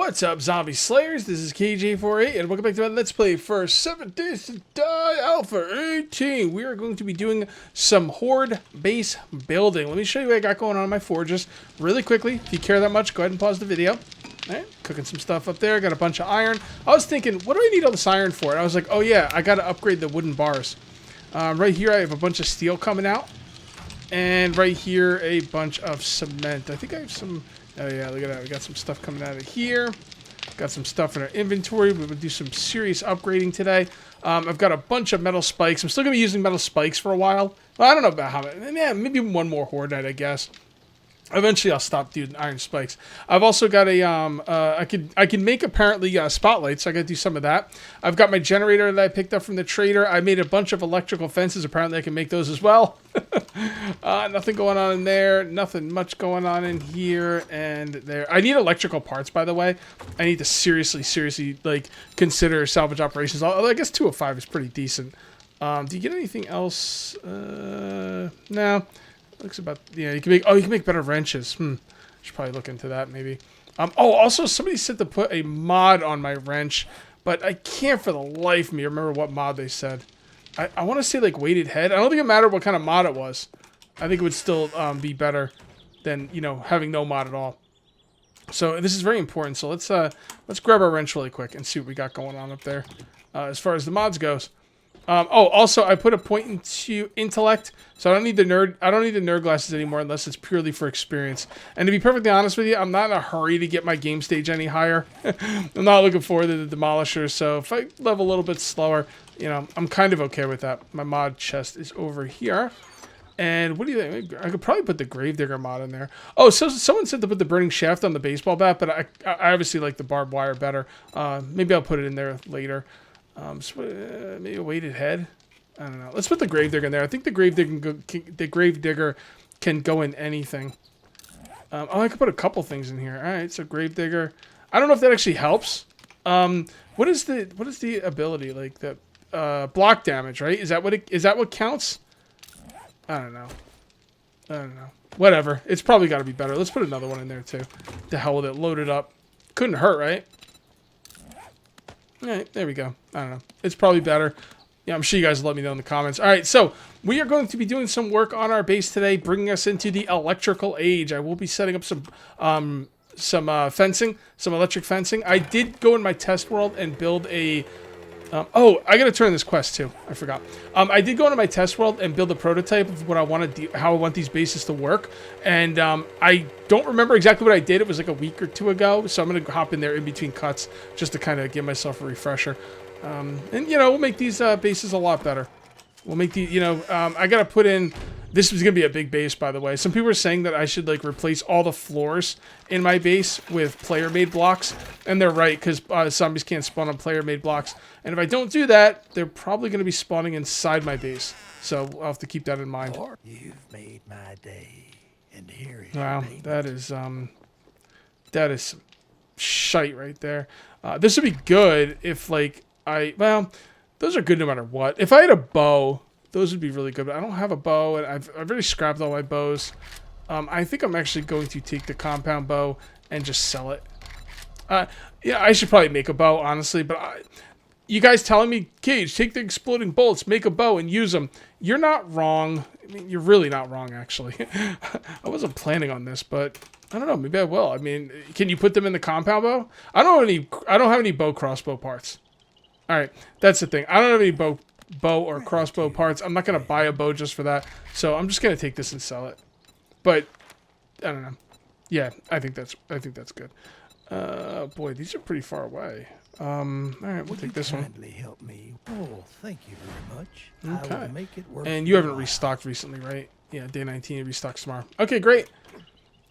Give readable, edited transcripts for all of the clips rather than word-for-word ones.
What's up, Zombie Slayers? This is KJ48, and welcome back to my Let's Play for 7 Days to Die Alpha 18. We are going to be doing some Horde base building. Let me show you what I got going on in my forges really quickly. If you care that much, go ahead and pause the video. All right, cooking some stuff up there. Got a bunch of iron. I was thinking, what do I need all this iron for? And I was like, oh yeah, I got to upgrade the wooden bars. Right here, I have a bunch of steel coming out. And right here, a bunch of cement. I think I have some... Oh yeah, look at that. We got some stuff coming out of here. Got some stuff in our inventory. We're going to do some serious upgrading today. I've got a bunch of metal spikes. I'm still going to be using metal spikes for a while. Well, I don't know about how many. Yeah, maybe one more Horde night, I guess. Eventually, I'll stop doing iron spikes. I've also got a, I can make apparently spotlights, so I got to do some of that. I've got my generator that I picked up from the trader. I made a bunch of electrical fences. Apparently, I can make those as well. Nothing going on in there. Nothing much going on in here and there. I need electrical parts, by the way. I need to seriously, like, consider salvage operations. Although I guess 205 is pretty decent. Do you get anything else? No. Looks about, yeah, you can make better wrenches. Should probably look into that maybe. Oh, also somebody said to put a mod on my wrench, but I can't for the life of me remember what mod they said. I want to say like weighted head. I don't think it mattered what kind of mod it was. I think it would still be better than, you know, having no mod at all. So this is very important. So let's grab our wrench really quick and see what we got going on up there as far as the mods goes. Oh, also I put a point into intellect, so I don't need the nerd glasses anymore unless it's purely for experience. And to be perfectly honest with you, I'm not in a hurry to get my game stage any higher. I'm not looking forward to the Demolisher, so if I level a little bit slower, you know, I'm kind of okay with that. My mod chest is over here. And what do you think? I could probably put the Gravedigger mod in there. Oh, so someone said to put the burning shaft on the baseball bat, but I obviously like the barbed wire better. Maybe I'll put it in there later. Maybe a weighted head. I don't know. Let's put the Gravedigger in there. I think the Gravedigger can go in anything. Oh, I could put a couple things in here. All right, so Gravedigger. I don't know if that actually helps. What is the ability like the block damage? Right? Is that what counts? I don't know. Whatever. It's probably got to be better. Let's put another one in there too. The hell with it. Load it up. Couldn't hurt, right? All right, there we go. I don't know. It's probably better. Yeah, I'm sure you guys will let me know in the comments. All right, so we are going to be doing some work on our base today, bringing us into the electrical age. I will be setting up some fencing, some electric fencing. I did go in my test world and build a... oh, I got to turn this quest too. I forgot. I did go into my test world and build a prototype of what I want to do, how I want these bases to work. And I don't remember exactly what I did. It was like a week or two ago. So I'm going to hop in there in between cuts just to kind of give myself a refresher. And, you know, we'll make these bases a lot better. We'll make the, you know, I got to put in... This was going to be a big base, by the way. Some people are saying that I should, like, replace all the floors in my base with player-made blocks. And they're right, because zombies can't spawn on player-made blocks. And if I don't do that, they're probably going to be spawning inside my base. So I'll have to keep that in mind. You've made my day, and here is wow, that is some shite right there. This would be good if, like, well, those are good no matter what. If I had a bow... Those would be really good, but I don't have a bow, and I've already scrapped all my bows. I think I'm actually going to take the compound bow and just sell it. Yeah, I should probably make a bow, honestly, but you guys telling me, Cage, take the exploding bolts, make a bow, and use them. You're not wrong. I mean, you're really not wrong, actually. I wasn't planning on this, but I don't know. Maybe I will. I mean, can you put them in the compound bow? I don't have any bow crossbow parts. All right, that's the thing. I don't have any bow or crossbow parts. I'm not going to buy a bow just for that. So I'm just going to take this and sell it. But I don't know. Yeah, I think that's good. Boy, these are pretty far away. All right, we'll take this one. Help me. Oh, thank you very much. Okay. I will make it work. And you haven't restocked recently, right? Yeah, day 19 you restock tomorrow. Okay, great.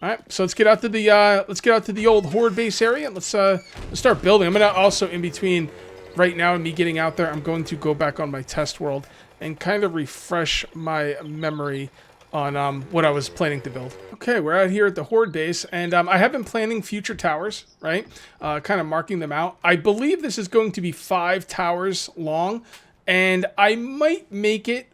All right, so let's get out to the old Horde base area. Let's start building. I'm going to also in between right now and me getting out there, I'm going to go back on my test world and kind of refresh my memory on what I was planning to build. Okay, we're out here at the Horde base, and I have been planning future towers, right? Kind of marking them out. I believe this is going to be 5 towers long, and I might make it...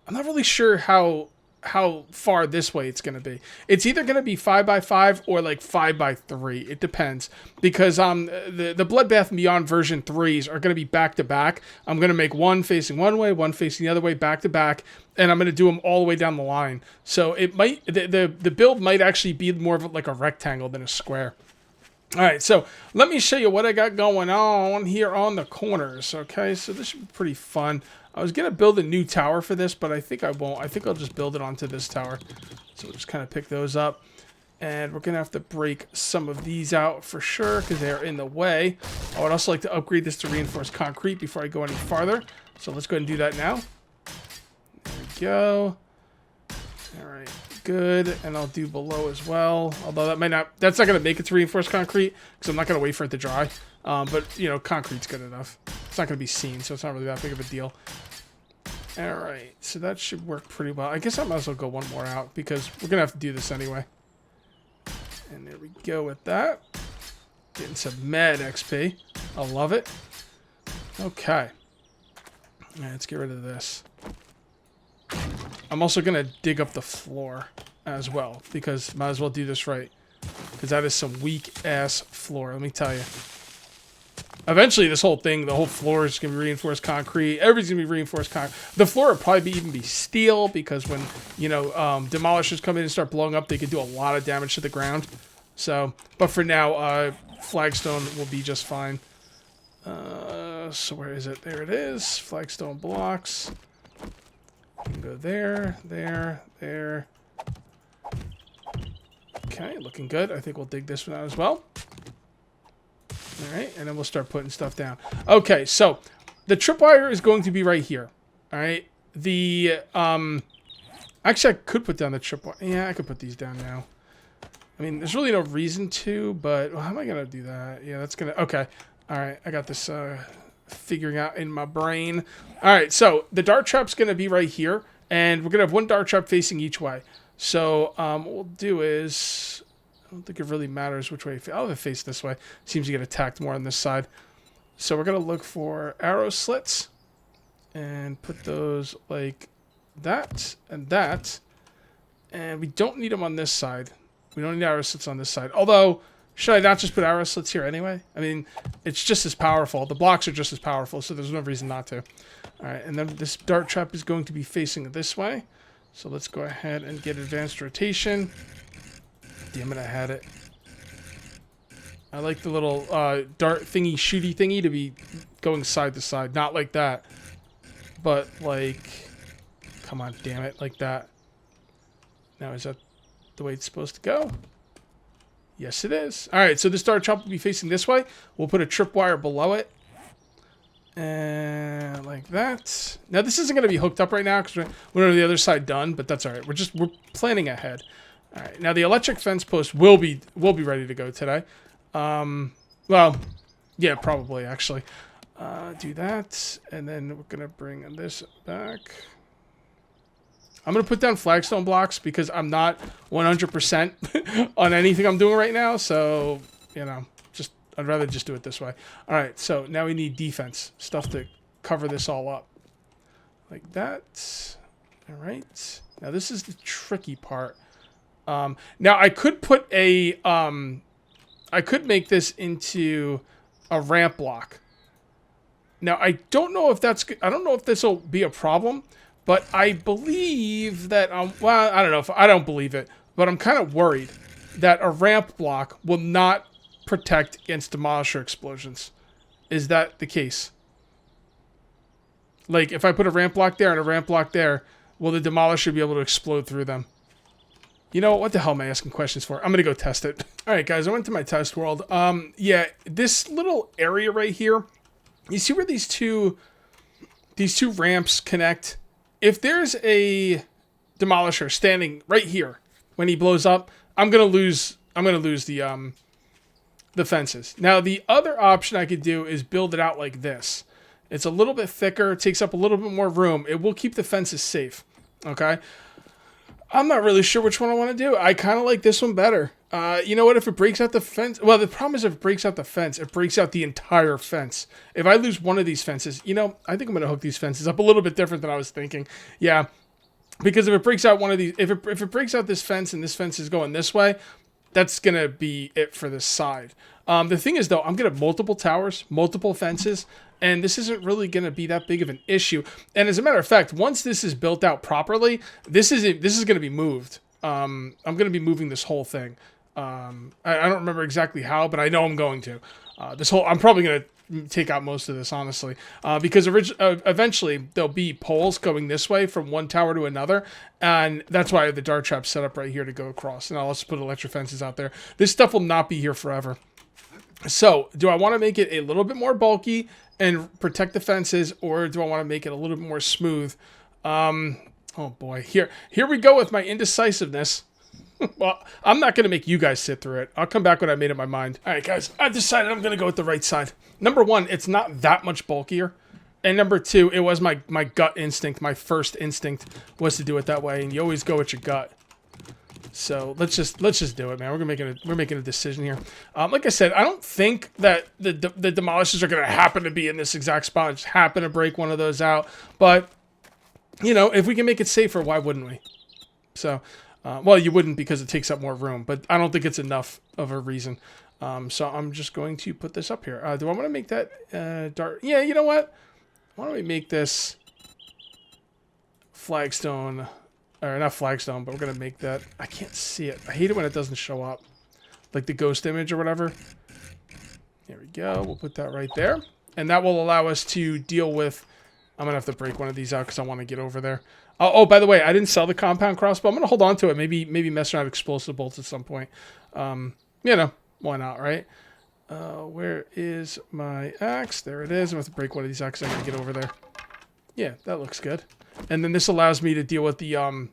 I'm not really sure how how far this way it's going to be. It's either going to be 5x5 or like 5x3. It depends, because the Bloodbath and Beyond version 3s are going to be back to back. I'm going to make one facing one way, one facing the other way, back to back, and I'm going to do them all the way down the line. So it might the build might actually be more of like a rectangle than a square. All right, so let me show you what I got going on here on the corners. Okay, so this should be pretty fun. I was going to build a new tower for this, but I think I won't. I think I'll just build it onto this tower. So we'll just kind of pick those up. And we're going to have to break some of these out for sure, because they're in the way. I would also like to upgrade this to reinforced concrete before I go any farther. So let's go ahead and do that now. There we go. All right, good. And I'll do below as well. Although that's not going to make it to reinforced concrete, because I'm not going to wait for it to dry. But, you know, concrete's good enough. It's not going to be seen, so it's not really that big of a deal. All right, so that should work pretty well. I guess I might as well go one more out, because we're going to have to do this anyway. And there we go with that. Getting some mad XP. I love it. Okay. All right, let's get rid of this. I'm also going to dig up the floor as well, because might as well do this right. Because that is some weak-ass floor, let me tell you. Eventually, this whole thing, the whole floor is going to be reinforced concrete. Everything's going to be reinforced concrete. The floor would probably even be steel, because when, you know, demolishers come in and start blowing up, they could do a lot of damage to the ground. So, but for now, flagstone will be just fine. So where is it? There it is. Flagstone blocks. You can go there, there, there. Okay, looking good. I think we'll dig this one out as well. All right, and then we'll start putting stuff down. Okay, so the tripwire is going to be right here. All right, the actually I could put down the tripwire. Yeah, I could put these down now. I mean, there's really no reason to, but well, how am I gonna do that? Yeah, that's gonna. Okay, all right, I got this figuring out in my brain. All right, so the dart trap's gonna be right here, and we're gonna have one dart trap facing each way. So what we'll do is, I don't think it really matters which way. I'll have it face this way. Seems to get attacked more on this side. So we're going to look for arrow slits and put those like that and that. And we don't need them on this side. We don't need arrow slits on this side. Although, should I not just put arrow slits here anyway? I mean, it's just as powerful. The blocks are just as powerful, so there's no reason not to. All right, and then this dart trap is going to be facing this way. So let's go ahead and get advanced rotation. Damn it, I had it. I like the little dart thingy, shooty thingy to be going side to side. Not like that. But like, come on, damn it, like that. Now, is that the way it's supposed to go? Yes, it is. All right, so this dart trap will be facing this way. We'll put a tripwire below it. And like that. Now, this isn't going to be hooked up right now because we're on the other side done, but that's all right. We're planning ahead. All right, now the electric fence post will be ready to go today. Well, yeah, probably actually. Do that, and then we're gonna bring this back. I'm gonna put down flagstone blocks because I'm not 100% on anything I'm doing right now. So you know, I'd rather just do it this way. All right, so now we need defense stuff to cover this all up, like that. All right. Now this is the tricky part. Now I could put a, I could make this into a ramp block. Now I don't know if I don't know if this will be a problem, but I believe that, well, I don't know if, I don't believe it, but I'm kind of worried that a ramp block will not protect against demolisher explosions. Is that the case? Like if I put a ramp block there and a ramp block there, will the demolisher be able to explode through them? You know, what the hell am I asking questions for? I'm going to go test it. All right, guys, I went to my test world. Yeah, this little area right here, you see where these two ramps connect? If there's a demolisher standing right here when he blows up, I'm going to lose the fences. Now, the other option I could do is build it out like this. It's a little bit thicker, it takes up a little bit more room. It will keep the fences safe. Okay? I'm not really sure which one I want to do. I kind of like this one better. You know what? If it breaks out the fence... Well, the problem is if it breaks out the fence, it breaks out the entire fence. If I lose one of these fences... You know, I think I'm going to hook these fences up a little bit different than I was thinking. Yeah. Because if it breaks out one of these, if it breaks out this fence and this fence is going this way, that's going to be it for this side. The thing is, though, I'm going to have multiple towers, multiple fences, and this isn't really going to be that big of an issue. And as a matter of fact, once this is built out properly, this is going to be moved. I'm going to be moving this whole thing. I don't remember exactly how, but I know I'm going to. I'm probably going to take out most of this, honestly, because eventually there'll be poles going this way from one tower to another, and that's why I have the dart trap set up right here to go across. And I'll also put electric fences out there. This stuff will not be here forever. So, do I want to make it a little bit more bulky and protect the fences, or do I want to make it a little bit more smooth? Oh boy, here we go with my indecisiveness. Well, I'm not going to make you guys sit through it. I'll come back when I made up my mind. All right, guys, I've decided I'm going to go with the right side. Number one, it's not that much bulkier. And number two, it was my gut instinct. My first instinct was to do it that way, and you always go with your gut. So let's just do it, man. We're making a decision here. Like I said, I don't think that the demolishers are going to happen to be in this exact spot. Just happen to break one of those out. But you know, if we can make it safer, why wouldn't we? So, well, you wouldn't because it takes up more room. But I don't think it's enough of a reason. So I'm just going to put this up here. Do I want to make that dark? Yeah, you know what? Why don't we make this flagstone? Or not flagstone, but we're going to make that... I can't see it. I hate it when it doesn't show up. Like the ghost image or whatever. There we go. We'll put that right there. And that will allow us to deal with... I'm going to have to break one of these out because I want to get over there. Oh, by the way, I didn't sell the compound crossbow. I'm going to hold on to it. Maybe mess around with explosive bolts at some point. You know, why not, right? Where is my axe? There it is. I'm going to have to break one of these axes. I'm going to get over there. Yeah, that looks good. And then this allows me to deal with the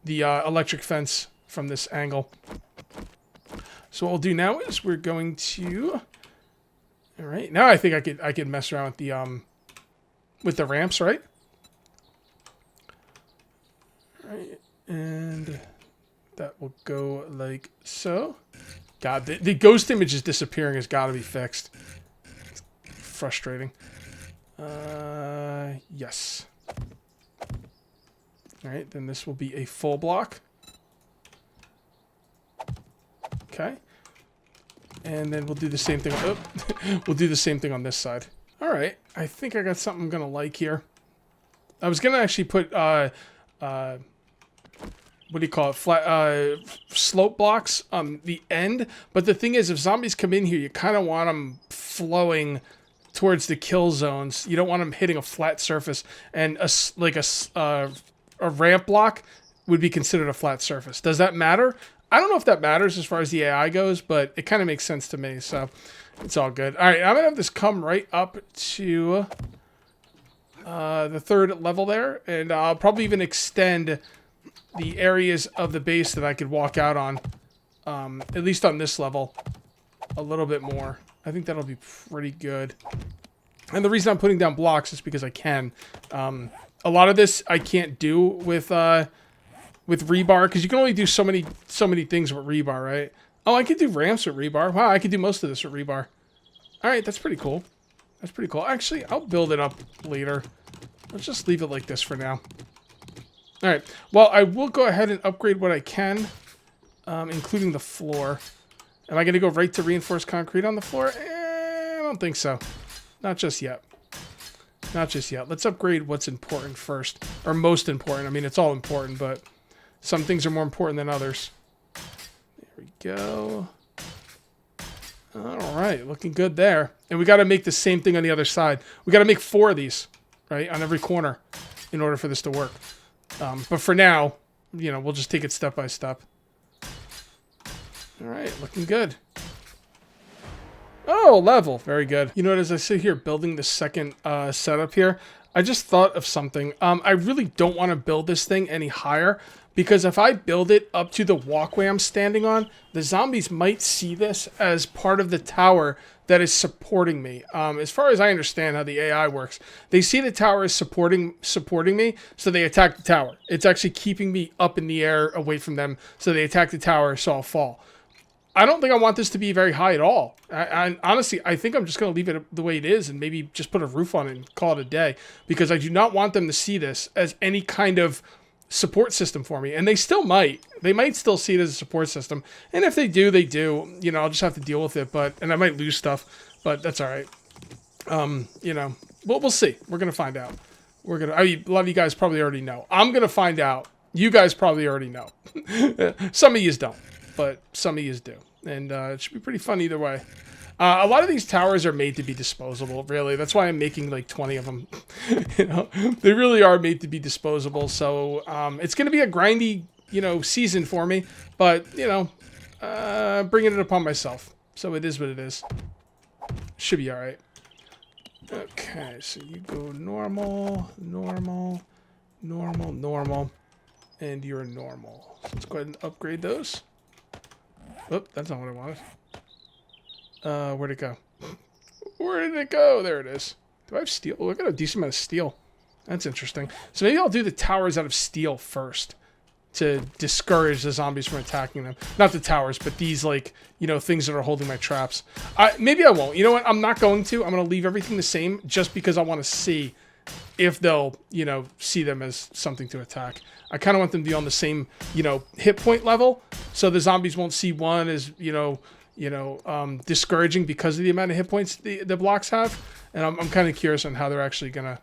electric fence from this angle. So what we'll do now is we're going to... All right, now I think I could mess around with the ramps, right? All right, and that will go like so. God, the ghost image is disappearing has got to be fixed. It's frustrating. Yes. All right, then this will be a full block. Okay. And then we'll do the same thing. Oh, we'll do the same thing on this side. All right, I think I got something I'm gonna like here. I was gonna actually put what do you call it? Flat slope blocks on the end. But the thing is, if zombies come in here, you kind of want them flowing towards the kill zones. You don't want them hitting a flat surface, and a ramp block would be considered a flat surface. Does that matter? I don't know if that matters as far as the AI goes, but it kind of makes sense to me, so it's all good. All right, I'm going to have this come right up to the third level there, and I'll probably even extend the areas of the base that I could walk out on, at least on this level, a little bit more. I think that'll be pretty good. And the reason I'm putting down blocks is because I can. A lot of this I can't do with rebar, because you can only do so many things with rebar, right? Oh, I could do ramps with rebar. Wow, I could do most of this with rebar. All right, that's pretty cool. That's pretty cool. Actually, I'll build it up later. Let's just leave it like this for now. All right. Well, I will go ahead and upgrade what I can, including the floor. Am I going to go right to reinforced concrete on the floor? I don't think so. Not just yet. Not just yet. Let's upgrade what's important first. Or most important. I mean, it's all important, but some things are more important than others. There we go. All right. Looking good there. And we got to make the same thing on the other side. We got to make 4 of these, right, on every corner in order for this to work. But for now, you know, we'll just take it step by step. All right. Looking good. Oh, level. Very good. You know what, as I sit here building the second setup here, I just thought of something. I really don't want to build this thing any higher, because if I build it up to the walkway I'm standing on, the zombies might see this as part of the tower that is supporting me. As far as I understand how the AI works, they see the tower as supporting me, so they attack the tower. It's actually keeping me up in the air away from them, so they attack the tower, so I'll fall. I don't think I want this to be very high at all. I honestly, I think I'm just going to leave it the way it is and maybe just put a roof on it and call it a day, because I do not want them to see this as any kind of support system for me, and they still might. They might still see it as a support system, and if they do, they do. You know, I'll just have to deal with it. And I might lose stuff, but that's all right. You know, we'll see. We're gonna find out. I mean, a lot of you guys probably already know. I'm gonna find out. You guys probably already know. Some of yous don't, but some of yous do, and it should be pretty fun either way. A lot of these towers are made to be disposable, really. That's why I'm making like 20 of them. You know, they really are made to be disposable. So it's going to be a grindy, you know, season for me. But, you know, bringing it upon myself. So it is what it is. Should be all right. Okay, so you go normal, normal, normal, normal, and you're normal. So let's go ahead and upgrade those. Oop, that's not what I wanted. Where'd it go? Where did it go? There it is. Do I have steel? Oh, I got a decent amount of steel. That's interesting. So maybe I'll do the towers out of steel first to discourage the zombies from attacking them. Not the towers, but these, like, you know, things that are holding my traps. Maybe I won't. You know what? I'm not going to. I'm going to leave everything the same just because I want to see if they'll, you know, see them as something to attack. I kind of want them to be on the same, you know, hit point level, so the zombies won't see one as, discouraging because of the amount of hit points the blocks have. And I'm kind of curious on how they're actually gonna,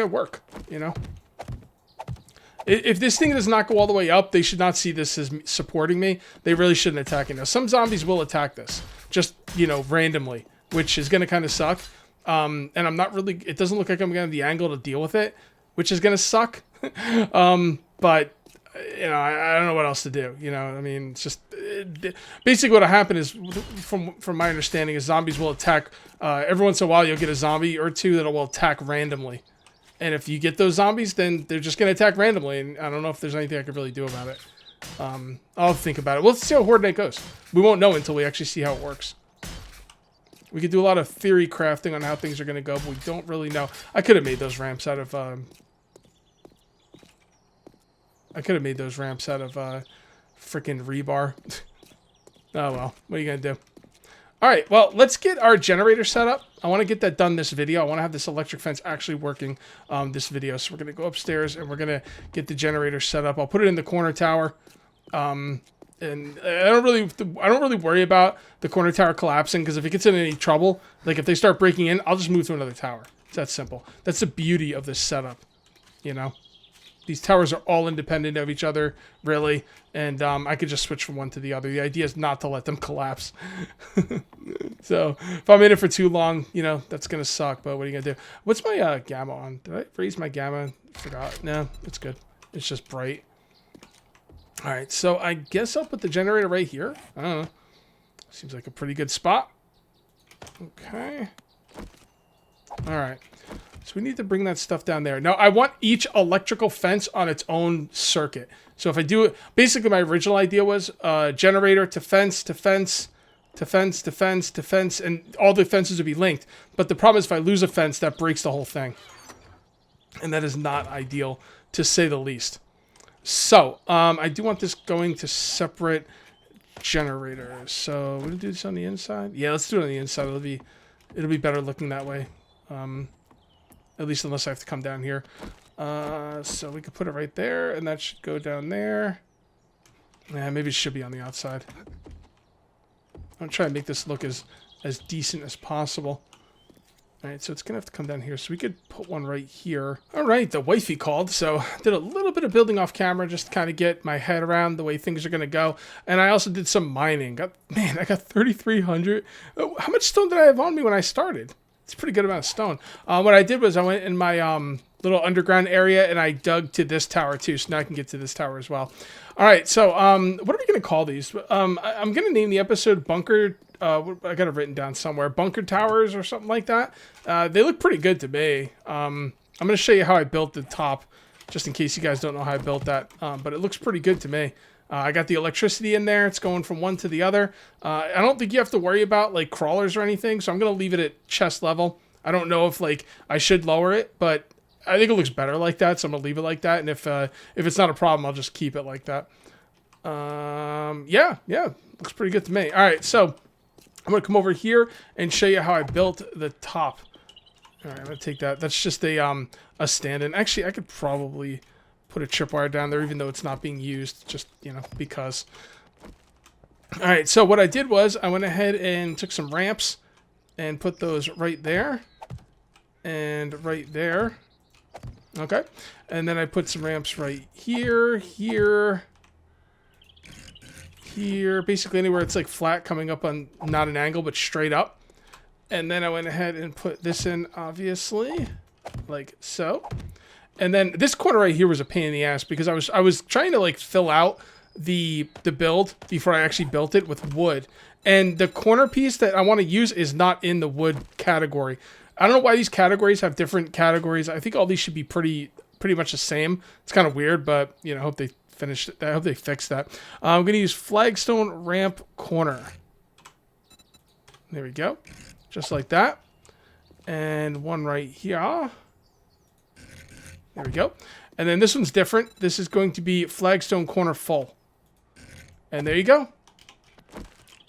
work. You know, if this thing does not go all the way up, they should not see this as supporting me. They really shouldn't attack it. Now, some zombies will attack this, just, you know, randomly, which is gonna kind of suck. And I'm not really. It doesn't look like I'm gonna have the angle to deal with it, which is gonna suck. But you know, I don't know what else to do. You know, I mean, it's just basically what'll happen is, from my understanding, is zombies will attack. Every once in a while, you'll get a zombie or two that will attack randomly, and if you get those zombies, then they're just gonna attack randomly. And I don't know if there's anything I could really do about it. I'll think about it. We'll see how Horde Night goes. We won't know until we actually see how it works. We could do a lot of theory crafting on how things are gonna go, but we don't really know. I could have made those ramps out of. Freaking rebar. Oh well, what are you gonna do? All right, well, let's get our generator set up. I want to get that done this video. I want to have this electric fence actually working this video. So we're gonna go upstairs and we're gonna get the generator set up. I'll put it in the corner tower. And I don't really worry about the corner tower collapsing, because if it gets in any trouble, like if they start breaking in, I'll just move to another tower. It's that simple. That's the beauty of this setup, you know. These towers are all independent of each other, really, and I could just switch from one to the other. The idea is not to let them collapse. So if I'm in it for too long, you know, that's gonna suck. But what are you gonna do? What's my gamma on? Did I raise my gamma? Forgot. No, it's good. It's just bright. All right, so I guess I'll put the generator right here. I don't know. Seems like a pretty good spot. Okay. All right. So we need to bring that stuff down there. Now, I want each electrical fence on its own circuit. So if I do it, basically my original idea was generator to fence, to fence, to fence, to fence, to fence, and all the fences would be linked. But the problem is if I lose a fence, that breaks the whole thing. And that is not ideal, to say the least. So, I do want this going to separate generators. So, we'll do this on the inside. Yeah, let's do it on the inside. It'll be better looking that way. At least unless I have to come down here. So we could put it right there, and that should go down there. Yeah, maybe it should be on the outside. I'm trying to make this look as decent as possible. All right, so it's gonna have to come down here. So we could put one right here. All right, the wifey called, so did a little bit of building off camera just to kind of get my head around the way things are gonna go. And I also did some mining. I got 3,300. How much stone did I have on me when I started? It's a pretty good amount of stone. What I did was I went in my little underground area and I dug to this tower too, so now I can get to this tower as well. All right, so what are we gonna call these? I'm gonna name the episode Bunker. I got it written down somewhere. Bunker Towers or something like that. They look pretty good to me. I'm gonna show you how I built the top, just in case you guys don't know how I built that. But it looks pretty good to me. I got the electricity in there. It's going from one to the other. I don't think you have to worry about like crawlers or anything, so I'm gonna leave it at chest level. I don't know if like I should lower it, but I think it looks better like that, so I'm gonna leave it like that. And if it's not a problem, I'll just keep it like that. Yeah, looks pretty good to me. All right, so I'm gonna come over here and show you how I built the top. All right, I'm gonna take that. That's just a stand-in. Actually, I could probably put a tripwire down there, even though it's not being used, just, you know, because. All right, so what I did was I went ahead and took some ramps and put those right there and right there. Okay, and then I put some ramps right here, here, here, basically anywhere it's like flat coming up on not an angle but straight up. And then I went ahead and put this in, obviously, like so. And then this corner right here was a pain in the ass because I was trying to like fill out the build before I actually built it with wood. And the corner piece that I want to use is not in the wood category. I don't know why these categories have different categories. I think all these should be pretty much the same. It's kind of weird, but you know, I hope they finished it. I hope they fixed that. I'm going to use flagstone ramp corner. There we go. Just like that. And one right here. There we go. And then this one's different. This is going to be flagstone corner full. And there you go.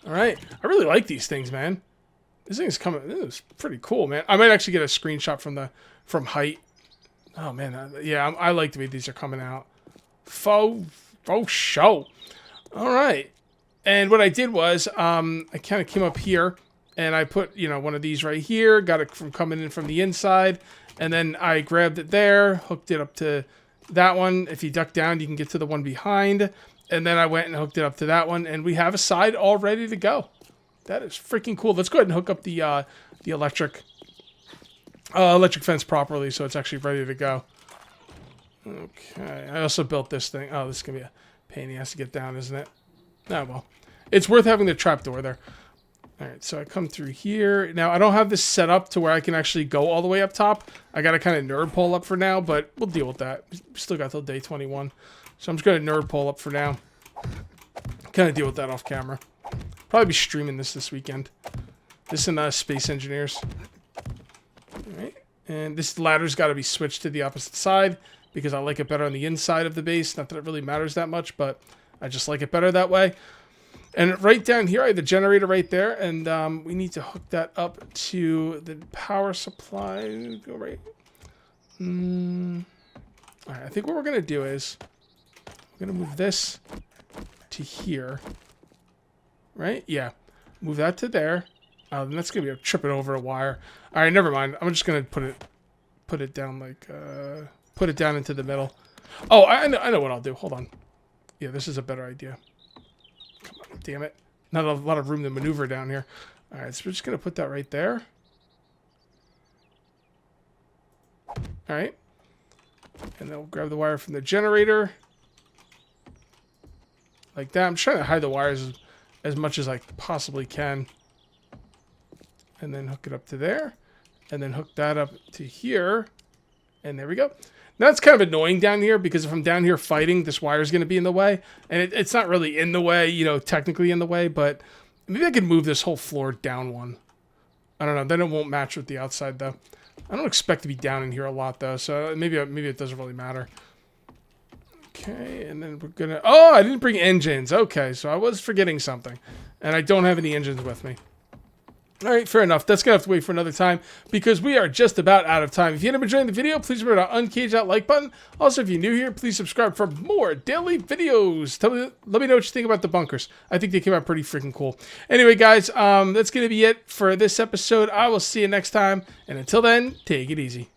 All right. I really like these things, man. This thing's coming. This is pretty cool, man. I might actually get a screenshot from height. Oh, man. Yeah, I like the way these are coming out. Faux show. All right. And what I did was I kind of came up here and I put, you know, one of these right here. Got it from coming in from the inside. And then I grabbed it there, hooked it up to that one. If you duck down, you can get to the one behind. And then I went and hooked it up to that one. And we have a side all ready to go. That is freaking cool. Let's go ahead and hook up the electric fence properly so it's actually ready to go. Okay. I also built this thing. Oh, this is going to be a pain in the ass to get down, isn't it? Oh, well. It's worth having the trapdoor there. All right, so I come through here. Now, I don't have this set up to where I can actually go all the way up top. I got to kind of nerd pole up for now, but we'll deal with that. We still got till day 21. So I'm just going to nerd pole up for now. Kind of deal with that off camera. Probably be streaming this weekend. This and Space Engineers. All right, and this ladder's got to be switched to the opposite side because I like it better on the inside of the base. Not that it really matters that much, but I just like it better that way. And right down here, I have the generator right there, and we need to hook that up to the power supply. Go right. All right, I think what we're going to do is we're going to move this to here. Right? Yeah. Move that to there. Then that's going to be tripping over a wire. All right, never mind. I'm just going to put it down like, put it down into the middle. Oh, I know what I'll do. Hold on. Yeah, this is a better idea. Come on, damn it. Not a lot of room to maneuver down here. All right, so we're just going to put that right there. All right. And then we'll grab the wire from the generator. Like that. I'm trying to hide the wires as much as I possibly can. And then hook it up to there. And then hook that up to here. And there we go. Now, that's kind of annoying down here because if I'm down here fighting, this wire is going to be in the way. And it's not really in the way, you know, technically in the way, but maybe I could move this whole floor down one. I don't know. Then it won't match with the outside, though. I don't expect to be down in here a lot, though, so maybe it doesn't really matter. Okay, and then we're going to... Oh, I didn't bring engines. Okay, so I was forgetting something. And I don't have any engines with me. All right, fair enough. That's going to have to wait for another time because we are just about out of time. If you ended up enjoying the video, please remember to uncage that like button. Also, if you're new here, please subscribe for more daily videos. Let me know what you think about the bunkers. I think they came out pretty freaking cool. Anyway, guys, that's going to be it for this episode. I will see you next time. And until then, take it easy.